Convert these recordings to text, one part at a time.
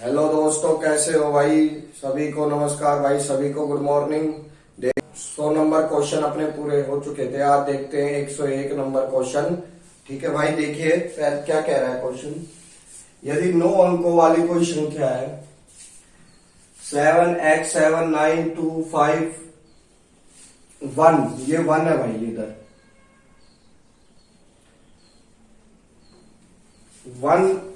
Hello दोस्तों, कैसे हो भाई? सभी को नमस्कार भाई, सभी को गुड मॉर्निंग। 100 नंबर क्वेश्चन अपने पूरे हो चुके थे। आज देखते हैं 101 नंबर क्वेश्चन। ठीक है भाई, देखिए क्या कह रहा है क्वेश्चन। यदि 9 अंकों वाली कोई संख्या है 7x7925 1, ये 1 है भाई, इधर 1/8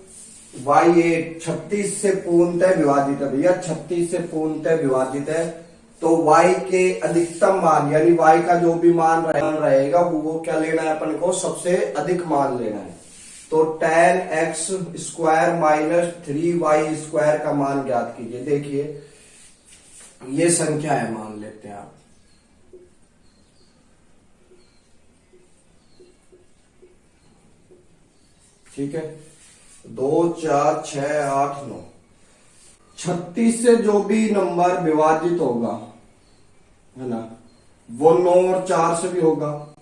36 से पूर्णतः विभाजित है भैया, 36 से पूर्णतः विभाजित है। तो y के अधिकतम मान यानी y का जो भी मान रहेगा वो क्या लेना है अपन को, सबसे अधिक मान लेना है। तो 10x² माइनस 3y² का मान ज्ञात कीजिए। देखिए ये संख्या है, मान लेते हैं आप। ठीक है, 2 4 6 8 9, 36 से जो भी नंबर विभाजित होगा है ना, वो 9 और 4 से भी होगा।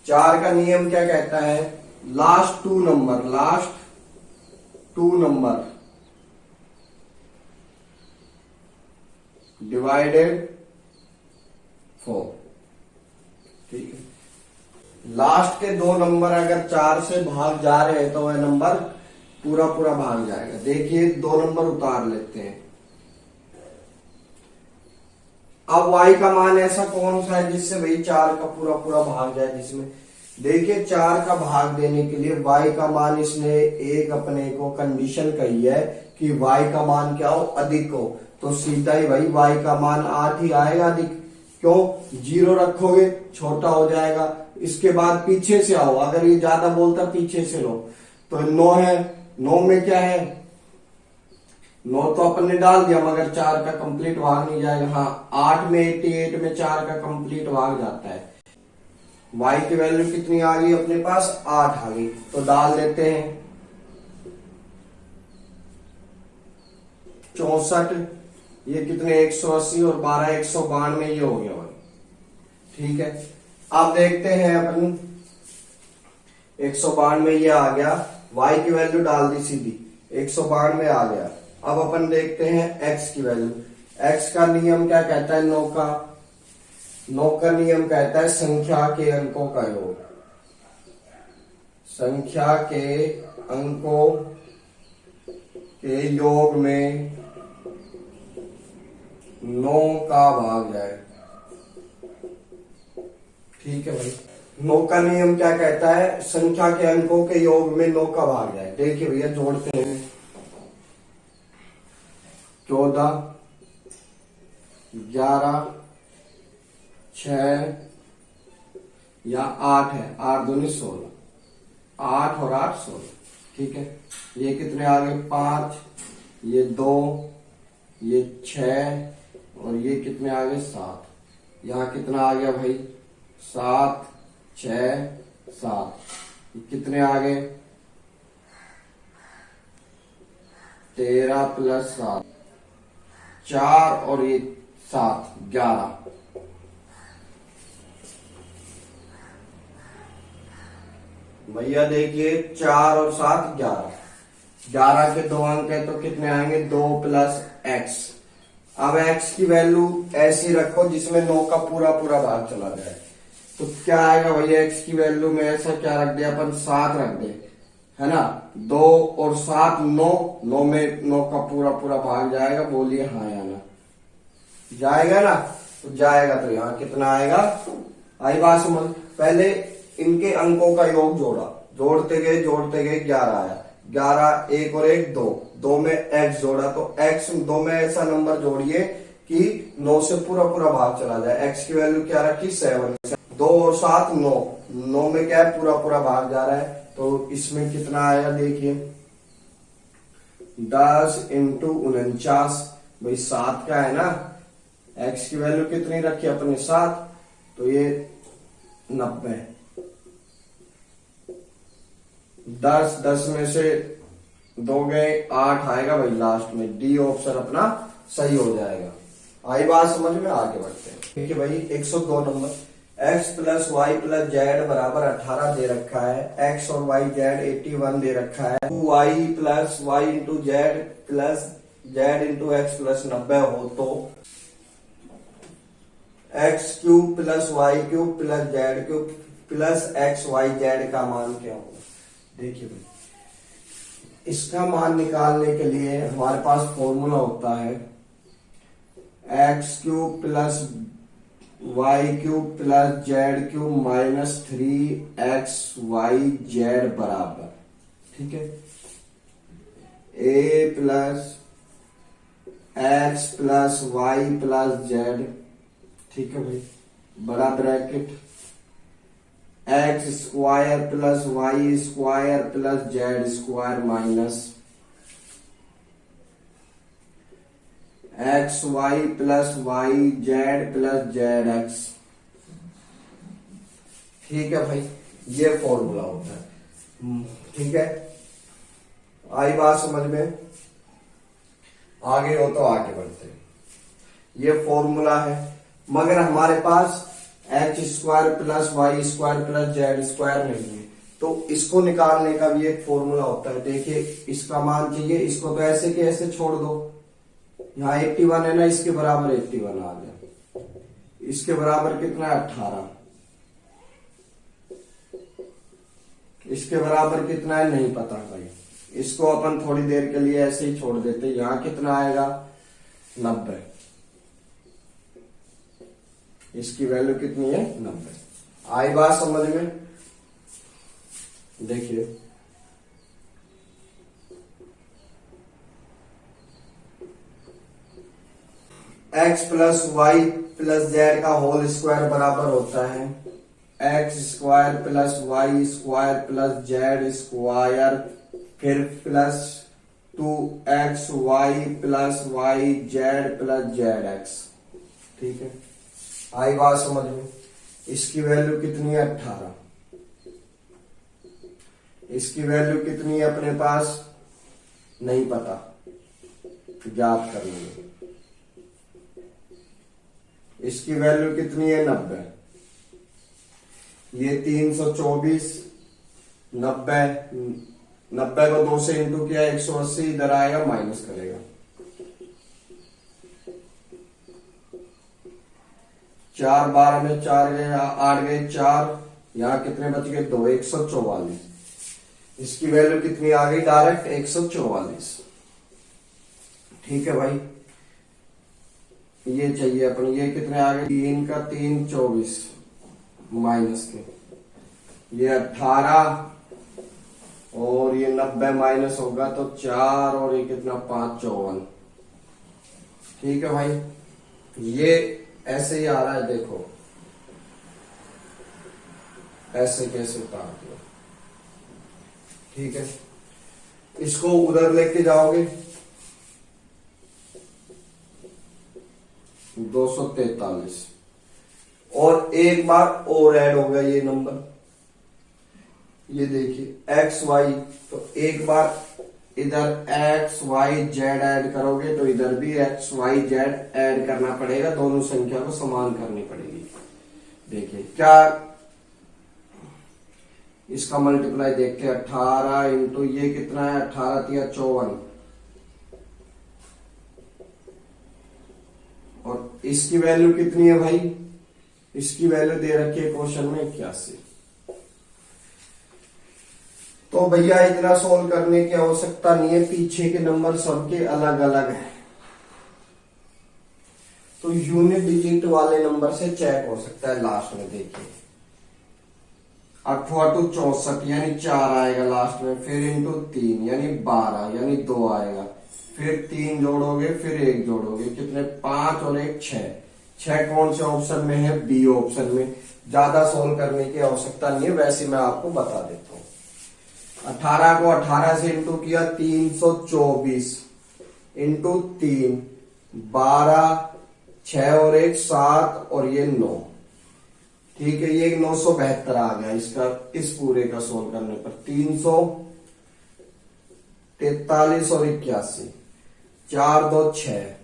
4 का नियम क्या कहता है, लास्ट टू नंबर डिवाइडेड 4। ठीक है, लास्ट के 2 नंबर अगर 4 से भाग जा रहे हैं तो वह नंबर पूरा पूरा भाग जाएगा। देखिए 2 नंबर उतार लेते हैं। अब y का मान ऐसा कौन सा है जिससे भाई 4 का पूरा पूरा भाग जाए, जिसमें देखिए 4 का भाग देने के लिए y का मान, इसने एक अपने को कंडीशन कही है कि y का मान क्या हो, अधिक हो। तो सीधा ही भाई y का मान 8 ही आएगा अधिक। क्यों? 0 रखोगे छोटा हो जाएगा। इसके बाद पीछे से आओ, अगर ये ज्यादा बोलता पीछे से लो। तो 9 है, 9 में क्या है, 9 तो अपन ने डाल दिया मगर 4 का कंप्लीट भाग नहीं जाएगा। हाँ, 8 में 88 में 4 का कंप्लीट भाग जाता है। y की वैल्यू कितनी आ गई अपने पास, 8 आ गई। तो डाल देते हैं 64, ये कितने 180 और 12 192, ये हो गया भाई। ठीक है, अब देखते हैं अपन 192 ये आ गया, y की वैल्यू डाल दी सीधी, 192 आ गया। अब अपन देखते हैं x की वैल्यू। x का नियम क्या कहता है, 9 का नियम कहता है संख्या के अंकों का योग। संख्या के अंकों के योग में 9 का भाग जाए। ठीक है भाई, 9 का नियम क्या कहता है, संख्या के अंकों के योग में 9 का भाग जाए। देखिए भैया जोड़ते हैं, 14 11 6 या 8 है, 8 दूनी 16, 8 और 8 16। ठीक है, ये कितने आ गए, 5, ये 2, ये 6 और ये कितने आ गए, 7। यहाँ कितना आ गया भाई, 7 6 7, कितने आ गए, 13 प्लस 7 4 और ये 7 11। भैया देखिए 4 और 7 11, 11 के 2 अंक है तो कितने आएंगे, 2 प्लस x। अब x की वैल्यू ऐसी रखो जिसमें 9 का पूरा पूरा भाग चला जाए। तो क्या आएगा भैया, x की वैल्यू में ऐसा क्या रख दिया अपन, 7 रख दे, है ना। 2 और 7 9, 9 में 9 का पूरा पूरा भाग जाएगा। बोलिए हाँ या ना, जाएगा ना। तो जाएगा तो यहाँ कितना आएगा, आई बात समझ। पहले इनके अंकों का योग जोड़ा, जोड़ते गए 11 आया, 11 1 और 1 2, 2 में x जोड़ा तो x, 2 में ऐसा नंबर जोड़िए कि 9 से पूरा पूरा भाग चला जाए। x की वैल्यू क्या रखी, 7। 2 और 7 9, 9 में क्या है, पूरा पूरा भाग जा रहा है। तो इसमें कितना आया देखिए, 10 इंटू 49 भाई, 7 का है ना। x की वैल्यू कितनी रखी अपने, 7, तो ये 90। 10 में से 2 गए, 8 आएगा भाई लास्ट में। डी ऑप्शन अपना सही हो जाएगा। आई बात समझ में, आगे बढ़ते हैं। ठीक है भाई, 102 number. x plus Y plus z बराबर 18 दे रखा है, x और y जेड 81 दे रखा है, y plus y into z plus z into x plus 90 हो तो x cube plus y cube plus z cube plus x y z का मान क्या होगा। देखिए भाई, इसका मान निकालने के लिए हमारे पास फॉर्मूला होता है x cube plus y cube plus z cube minus 3x y z बराबर, ठीक है, a plus x plus Y plus z, ठीक है भाई, बड़ा bracket x square plus Y square plus Z square minus x y plus Y Z plus Z x, ठीक है भाई, ये फॉर्मूला होता है। ठीक है, आई बात समझ में? आगे हो तो आगे बढ़ते हैं। ये फॉर्मूला है, मगर हमारे पास X square plus Y square plus Z square नहीं है, तो इसको निकालने का भी एक फॉर्मूला होता है। देखिए, इसका मान चाहिए, इसको तो ऐसे के ऐसे छोड़ दो, यहाँ 81 है ना, इसके बराबर 81 आ गया, इसके बराबर कितना है 18, इसके बराबर कितना है नहीं पता भाई, इसको अपन थोड़ी देर के लिए ऐसे ही छोड़ देते। यहाँ कितना आएगा 90, इसकी वैल्यू कितनी है 90। आई बात समझ में? देखिए, x plus Y plus Z का होल स्क्वायर बराबर होता है X square plus Y square plus Z square फिर plus 2x Y plus Y Z plus Z x, ठीक है। आई बात समझ में? इसकी वैल्यू कितनी है 18, इसकी वैल्यू कितनी है अपने पास नहीं पता, ज्ञात कर लेंगे। इसकी वैल्यू कितनी है 90, ये 324, 90 को 2 से इंटू किया 180, इधर आएगा माइनस करेगा, 4 12 में 4 गए, 8 गए 4, यहाँ कितने बच गए 2, 144। इसकी वैल्यू कितनी आ गई डायरेक्ट 144, ठीक है भाई। ये चाहिए अपन, ये कितने आ गए 3 का 3 24 माइनस के, ये 18 और ये 90 माइनस होगा तो 4 और ये कितना 5 54, ठीक है भाई। ये ऐसे ही आ रहा है, देखो ऐसे कैसे उतार दिया, ठीक है। इसको उधर लेके जाओगे 243 और एक बार और ऐड होगा ये नंबर, ये देखिए एक्स वाई, तो एक बार इधर एक्स वाई जेड ऐड करोगे तो इधर भी एक्स वाई जेड ऐड करना पड़ेगा, दोनों संख्या को समान करनी पड़ेगी। देखिए क्या इसका मल्टीप्लाई देखते हैं, 18 इंटू ये कितना है 18 तिया 54 और इसकी वैल्यू कितनी है भाई, इसकी वैल्यू दे रखी है क्वेश्चन में 81। तो भैया इतना सोल्व करने की आवश्यकता नहीं है, पीछे के नंबर सबके अलग अलग हैं, तो यूनिट डिजिट वाले नंबर से चेक हो सकता है। लास्ट में देखिए 8 2 64 यानी 4 आएगा लास्ट में, फिर इंटू 3 यानी 12 यानी 2 आएगा, फिर 3 जोड़ोगे फिर 1 जोड़ोगे, कितने 5 और 1 6, 6 कौन से ऑप्शन में है, बी ऑप्शन में। ज्यादा सोल्व करने की आवश्यकता नहीं है, वैसे मैं आपको बता देता हूं। 18 को 18 से इंटू किया 324 इंटू 3 12, 6 और 1 7 और ये 9, ठीक है। ये 972 आ गया इसका, इस पूरे का सोल्व करने पर 343 और 81, 4 2 6,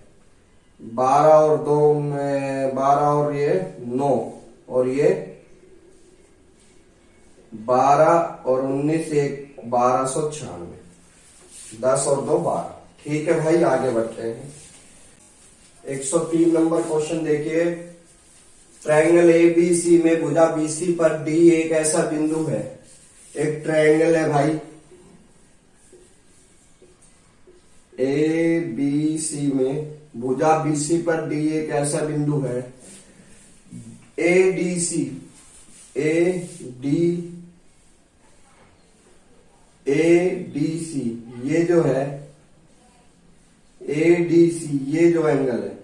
12 और 2 में 12 और ये 9, और ये 12 और 19 एक 1296, 10 और 2 12। ठीक है भाई, आगे बढ़ते हैं। 103 नंबर क्वेश्चन देखिए। ट्रायंगल एबीसी में भुजा बीसी पर डी एक ऐसा बिंदु है। एक ट्रायंगल है भाई ए बी सी में, भुजा बीसी पर डी एक ऐसा बिंदु है। A D C, A D C ये जो है, ए डी सी ये जो एंगल है,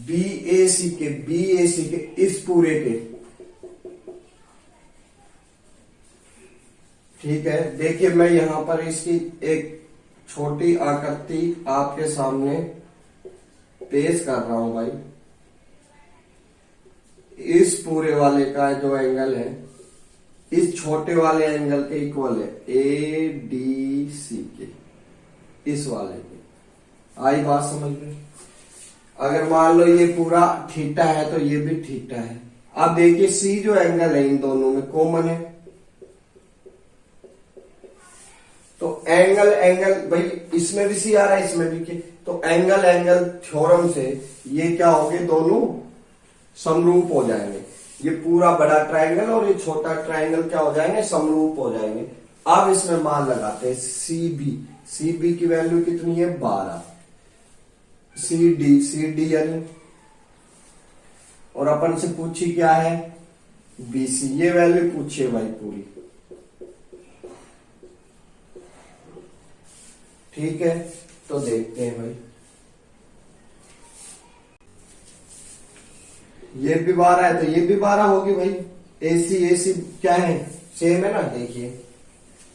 बी ए सी के इस पूरे के, ठीक है। देखिए मैं यहां पर इसकी एक छोटी आकृति आपके सामने पेश कर रहा हूं भाई। इस पूरे वाले का जो एंगल है इस छोटे वाले एंगल के इक्वल है, ए डी सी के, इस वाले के। आई बात समझ में? अगर मान लो ये पूरा थीटा है तो ये भी थीटा है। अब देखिए सी जो एंगल है इन दोनों में कॉमन है, तो एंगल भाई इसमें भी सी आ रहा है इसमें भी के, तो एंगल थ्योरम से ये क्या होंगे, दोनों समरूप हो जाएंगे। ये पूरा बड़ा ट्रायंगल और ये छोटा ट्रायंगल क्या हो जाएंगे, समरूप हो जाएंगे। अब इसमें मान लगाते हैं सी बी की वैल्यू कितनी है 12, सी डी यानी, और अपन से पूछी क्या है बी सी, ये वैल्यू पूछिए भाई पूरी। ठीक है, तो देखते हैं भाई। ये भी 12 है तो ये भी 12 होगी भाई। एसी क्या है, सेम है ना। देखिए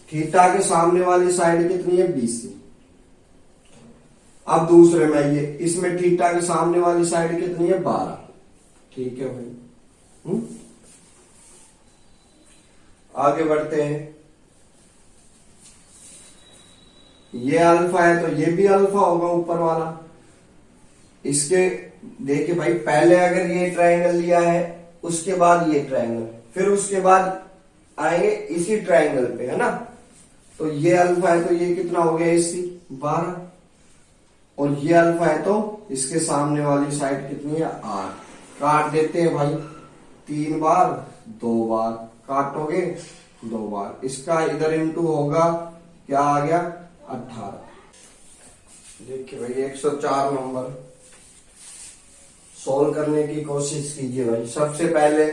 थीटा के सामने वाली साइड कितनी है बीसी। अब दूसरे में ये, इसमें थीटा के सामने वाली साइड कितनी है 12। ठीक है भाई। आगे बढ़ते हैं। ये अल्फा है तो ये भी अल्फा होगा ऊपर वाला। इसके देखिए भाई, पहले अगर ये ट्रायंगल लिया है उसके बाद ये ट्रायंगल, फिर उसके बाद आएंगे इसी ट्रायंगल पे, है ना। तो ये अल्फा है तो ये कितना हो गया एसी 12, और ये अल्फा है तो इसके सामने वाली साइड कितनी है 8। काट देते हैं भाई, 3 बार 2 बार काटोगे 2 बार, इसका इधर इंटू होगा, क्या आ गया 18। देखिए भाई 104 नंबर सोल्व करने की कोशिश कीजिए भाई। सबसे पहले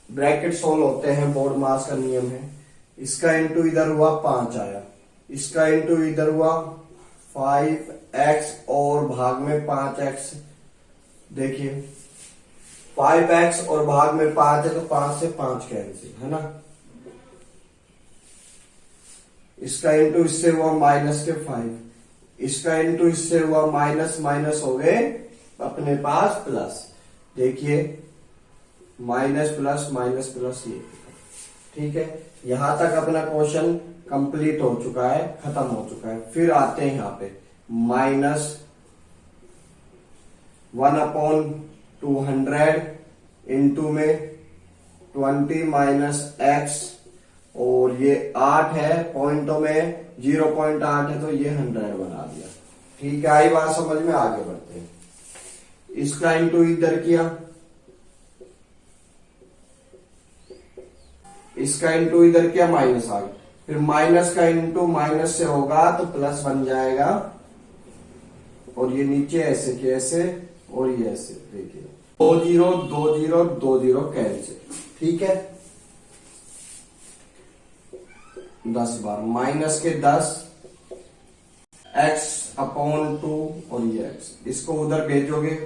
ब्रैकेट सोल्व होते हैं, बोर्ड मास का नियम है। इसका इंटू इधर हुआ 5 आया, इसका इंटू इधर हुआ 5x और भाग में 5x। देखिए 5x और भाग में 5 है तो 5 से 5 कैंसिल, है ना। इसका इंटू इससे हुआ माइनस के 5, इसका इंटू इससे हुआ माइनस, माइनस हो गए अपने पास प्लस। देखिए माइनस प्लस माइनस प्लस ये। ठीक है, यहां तक अपना क्वेश्चन कंप्लीट हो चुका है, खत्म हो चुका है। फिर आते हैं यहां पे माइनस 1/200 इंटू में 20 माइनस एक्स, और ये 8 है पॉइंटों में 0.8 है तो ये 100 बना दिया। ठीक है, आई बात समझ में। आगे बढ़ते हैं। इसका इंटू इधर किया, इसका इंटू इधर किया, माइनस आ गया। फिर माइनस का इंटू माइनस से होगा तो प्लस बन जाएगा, और ये नीचे ऐसे के ऐसे और ये ऐसे। देखिए 2 0 2 0 2 0 कैंसिल। ठीक है, 10 बार माइनस के 10 x/2 और ये x, इसको उधर भेजोगे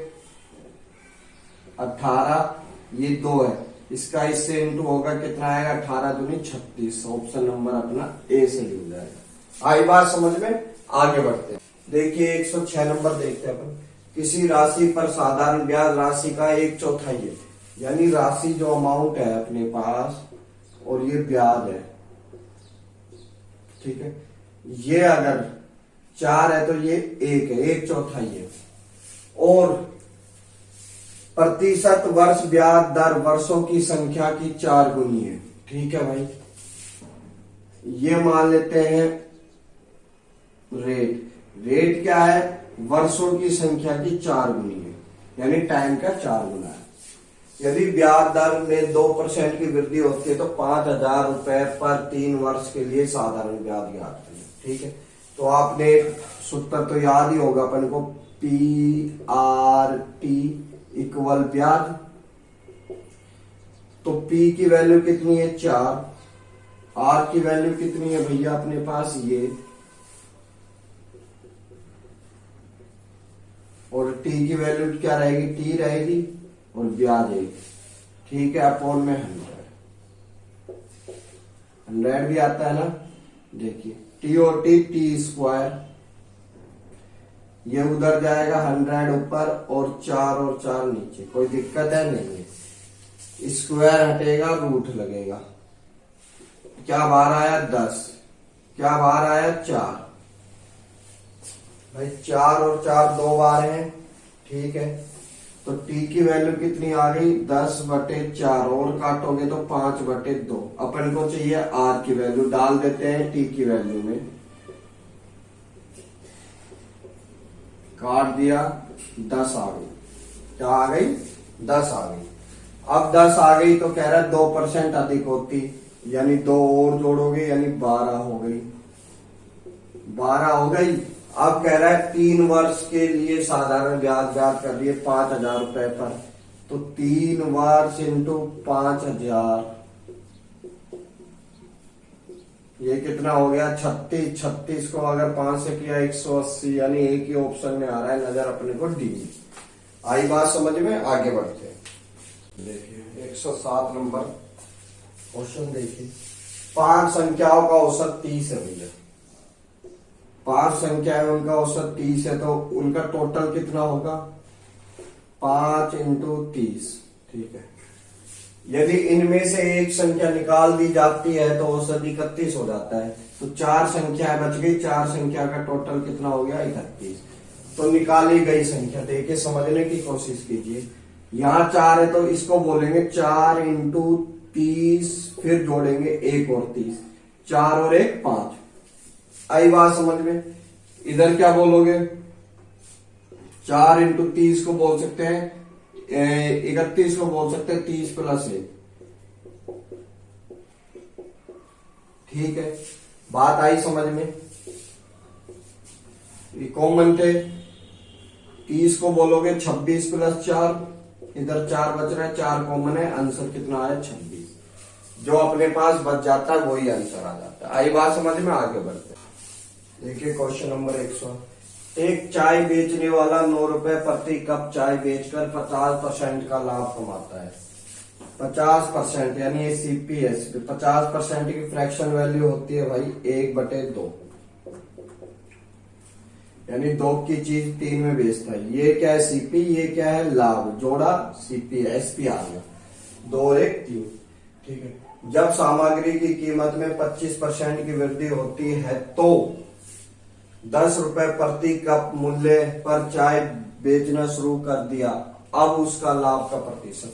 18, ये 2 है, इसका इससे इंटू होगा कितना आएगा 18 दूनी 36। ऑप्शन नंबर अपना ए से लिख जाएगा। आई बात समझ में। आगे बढ़ते हैं। देखिए 106 नंबर देखते हैं अपन। किसी राशि पर साधारण ब्याज राशि का 1/4 है, यानी राशि जो अमाउंट है अपने पास और ये ब्याज है। ठीक है, ये अगर 4 है तो ये 1 है, 1/4 है। और प्रतिशत वर्ष ब्याज दर वर्षों की संख्या की 4 गुनी है। ठीक है भाई, ये मान लेते हैं रेट क्या है, वर्षों की संख्या की 4 गुनी है, यानी टाइम का 4 गुना है। यदि ब्याज दर में 2% की वृद्धि होती है तो 5,000 रुपए पर 3 वर्ष के लिए साधारण ब्याज ज्ञात करें। ठीक है, तो आपने सूत्र तो याद ही होगा अपन को, PRT इक्वल ब्याज। तो P की वैल्यू कितनी है 4, R की वैल्यू कितनी है भैया अपने पास ये, और T की वैल्यू क्या रहेगी, T रहेगी और ब्याज 1। ठीक है, अपॉन में 100 भी आता है ना। देखिए T और T स्क्वायर, ये उधर जाएगा 100 ऊपर और 4 नीचे, कोई दिक्कत है नहीं है। स्क्वायर हटेगा, रूट लगेगा, क्या बाहर आया 10, क्या बाहर आया 4। भाई 4 और 4 2 बार हैं। ठीक है, तो T की वैल्यू कितनी आ गई 10/4, और काटोगे तो 5/2। अपन को चाहिए R की वैल्यू, डाल देते हैं T की वैल्यू में, काट दिया 10 आ गई, क्या आ गई 10 आ गई। अब 10 आ गई तो कह रहा है 2% अधिक होती, यानी 2 और जोड़ोगे यानी 12 हो गई, 12 हो गई। अब कह रहा है 3 वर्ष के लिए साधारण ब्याज ज्ञात कर दिए 5,000 रुपए पर, तो 3 वर्ष इंटू 5,000, ये कितना हो गया 36। 36 को अगर 5 से किया 180, यानी एक ही ऑप्शन में आ रहा है नजर अपने को डी। आई बात समझ में, आगे बढ़ते हैं। देखिए 107 नंबर क्वेश्चन देखिए, 5 संख्याओं का औसत 30 है भैया। 5 संख्याएं उनका औसत 30 है, तो उनका टोटल कितना होगा 5 इंटू 30। ठीक है, यदि इनमें से एक संख्या निकाल दी जाती है तो औसत 31 हो जाता है। तो 4 संख्याएं बच गई, 4 संख्या का टोटल कितना हो गया 31। तो निकाली गई संख्या देखिए, समझने की कोशिश कीजिए। यहाँ 4 है तो इसको बोलेंगे 4 इंटू 30, फिर जोड़ेंगे 1 और 30, 4 और 1 5। आई बात समझ में। इधर क्या बोलोगे, 4 इंटू 30 को बोल सकते हैं 31 को बोल सकते हैं 30 प्लस 1। ठीक है, बात आई समझ में। ये कॉमन थे, 30 को बोलोगे 26 प्लस 4, इधर 4 बच रहा है, 4 कॉमन है, आंसर कितना आया 26। जो अपने पास बच जाता है वही आंसर आ जाता है। आई बात समझ में, आगे बढ़ते हैं। देखिए क्वेश्चन नंबर 100, एक चाय बेचने वाला 9 रुपए प्रति कप चाय बेचकर 50% का लाभ कमाता है। 50% यानी ये CPS, 50% की फ्रैक्शन वैल्यू होती है भाई 1/2, यानी 2 की चीज 3 में बेचता है। ये क्या है CP, ये क्या है लाभ, जोड़ा CP SP आ गया, 2 और 1 3। ठीक है, जब सामग्री की कीमत में 25% की वृद्धि होती है तो 10 रुपए प्रति कप मूल्य पर चाय बेचना शुरू कर दिया, अब उसका लाभ का प्रतिशत।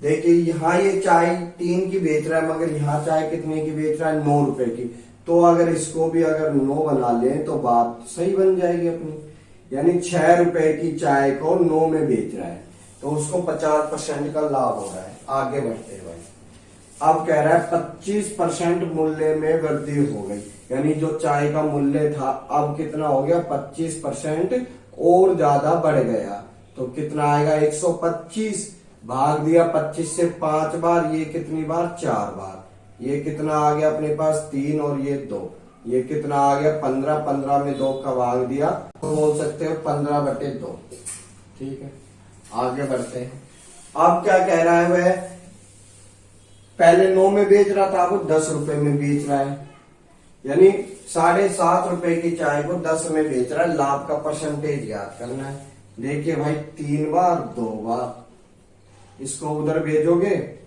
देखिए यहाँ ये चाय 3 की बेच रहा है, मगर यहाँ चाय कितने की बेच रहा है 9 रुपए की। तो अगर इसको भी अगर 9 बना लें तो बात सही बन जाएगी अपनी, यानी 6 रुपए की चाय को 9 में बेच रहा है, तो उसको 50% का लाभ हो रहा है। आगे बढ़ते हैं भाई, अब कह रहा है 25% मूल्य में वृद्धि हो गई, यानी जो चाय का मूल्य था अब कितना हो गया 25% और ज्यादा बढ़ गया। तो कितना आएगा 125, भाग दिया 25 से 5 बार, ये कितनी बार 4 बार, ये कितना आ गया अपने पास 3 और ये 2, ये कितना आ गया 15, 15 में 2 का भाग दिया, तो बोल सकते हो 15/2। ठीक है, आगे बढ़ते हैं। अब क्या कह रहा है वह, पहले 9 में बेच रहा था, अब 10 रुपए में बेच रहा है, यानी 7.5 रुपए की चाय को 10 में बेच रहा है। लाभ का परसेंटेज याद करना है। देखिए भाई 3 बार 2 बार, इसको उधर भेजोगे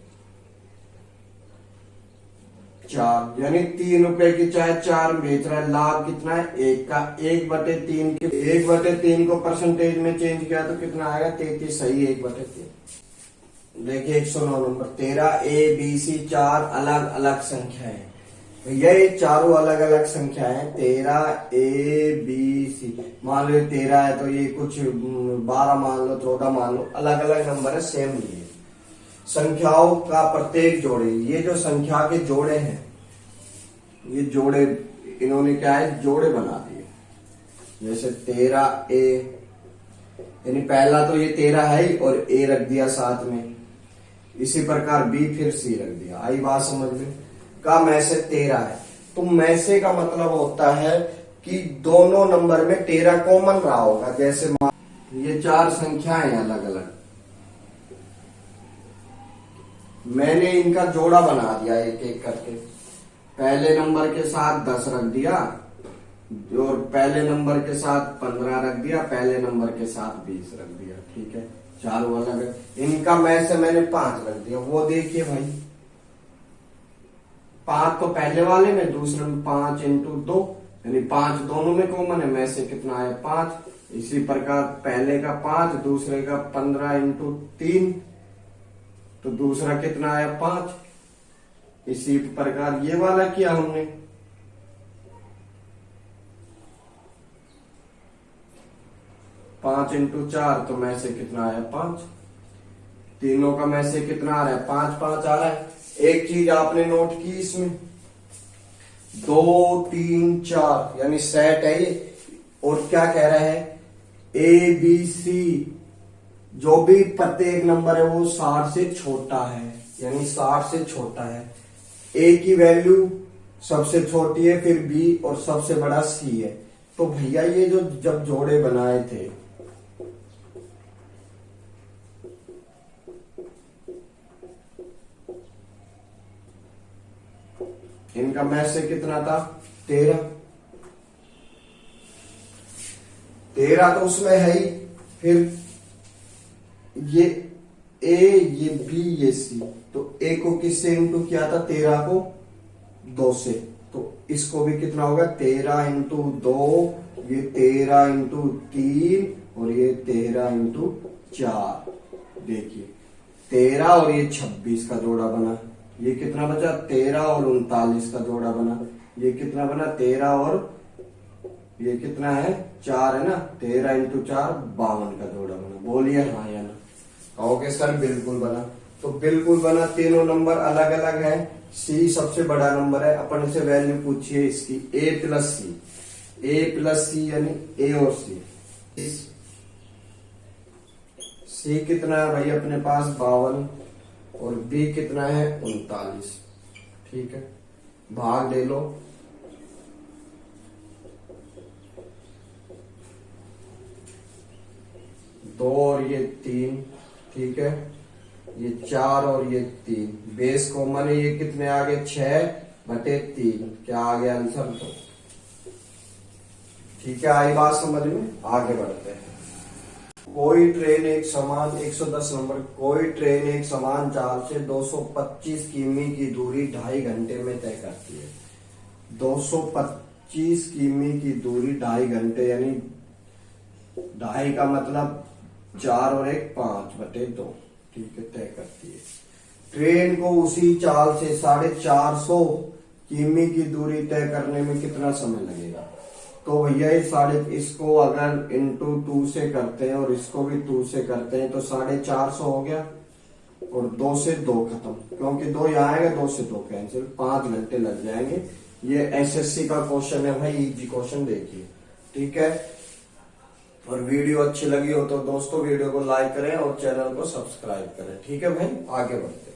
4, यानी 3 रुपए की चाय 4 बेच रहा है, लाभ कितना है 1 का। 1/3 को परसेंटेज में चेंज किया तो कितना आएगा 33, सही 1/3। देखिए 109 नंबर 13 ए बी सी, चार अलग अलग संख्या है भैया। ये चारों अलग अलग संख्या है, 13 ए बी सी। मान लो 13 है तो ये कुछ 12 मान लो, 14 मान लो, अलग अलग नंबर है, सेम नहीं है। संख्याओं का प्रत्येक जोड़े, ये जो संख्या के जोड़े हैं, ये जोड़े इन्होंने क्या है, जोड़े बना दिए। जैसे 13 ए, यानी पहला तो ये 13 है ही और ए रख दिया साथ में। इसी प्रकार बी फिर सी रख दिया। आई बात समझ में? का में से 13 है, तो में से का मतलब होता है कि दोनों नंबर में 13 कॉमन रहा होगा। जैसे ये चार संख्याएं अलग अलग, मैंने इनका जोड़ा बना दिया एक एक करके। पहले नंबर के साथ 10 रख दिया और पहले नंबर के साथ 15 रख दिया, पहले नंबर के साथ 20 रख दिया। ठीक है, चारों अलग है। इनका में से मैंने 5 रख दिया। वो देखिए भाई, 5 तो पहले वाले में, दूसरे में 5 इंटू 2, यानी 5 दोनों में कॉमन है। में से कितना है, 5। इसी प्रकार पहले का 5, दूसरे का 15 इंटू 3, तो दूसरा कितना आया, 5। इसी प्रकार ये वाला किया हमने। पांच इंटू 4, तो में से कितना आया, 5। तीनों का में से कितना आ रहा है, 5 5 आ रहा है। एक चीज आपने नोट की इसमें, 2 3 4 यानी सेट है ये। और क्या कह रहा है, ए बी सी, जो भी प्रत्येक नंबर है वो 60 से छोटा है, यानी 60 से छोटा है। ए की वैल्यू सबसे छोटी है, फिर बी और सबसे बड़ा सी है। तो भैया ये जो जब जोड़े बनाए थे, इनका में से कितना था, 13। 13 तो उसमें है ही, फिर ये ए, ये बी, ये सी। तो ए को किससे इंटू किया था, 13 को 2 से। तो इसको भी कितना होगा, 13 इंटू 2, ये 13 इंटू 3 और ये 13 इंटू 4। देखिए 13 और ये 26 का जोड़ा बना। ये कितना बचा, 13 और 39 का जोड़ा बना। ये कितना बना, 13 और ये कितना है, 4 है ना, 13 इंटू 4 52 का जोड़ा बना। बोलिए हाँ या ना? कहोगे सर बिल्कुल बना। तो बिल्कुल बना, तीनों नंबर अलग अलग है। सी सबसे बड़ा नंबर है। अपन से वैल्यू पूछिए इसकी, ए प्लस सी। ए प्लस सी यानी ए और सी। सी कितना है भाई अपने पास, 52, और बी कितना है, 39। ठीक है, भाग ले लो। दो और ये 3, ठीक है, ये 4 और ये 3, बेस कॉमन है। ये कितने आ गए, 6/3। क्या आ गया आंसर? तो ठीक है, आई बात समझ में? आगे बढ़ते हैं। कोई ट्रेन एक समान 110 नंबर, कोई ट्रेन एक समान चाल से 225 किमी की दूरी 2.5 घंटे में तय करती है। 225 किमी की दूरी 2.5 घंटे, यानी 2.5 का मतलब 4 और 1 5/2, ठीक है, तय करती है। ट्रेन को उसी चाल से 450 किमी की दूरी तय करने में कितना समय लगेगा? तो भैया इसको अगर इंटू 2 से करते हैं और इसको भी 2 से करते हैं तो 450 हो गया, और 2 से 2 खत्म, क्योंकि 2 यहाँ आएगा, 2 से 2 कैंसिल, 5 घंटे लग जाएंगे। ये एसएससी का क्वेश्चन है भाई, इजी क्वेश्चन देखिए, ठीक है। और वीडियो अच्छी लगी हो तो दोस्तों वीडियो को लाइक करें और चैनल को सब्सक्राइब करें, ठीक है भाई। आगे बढ़ते हैं।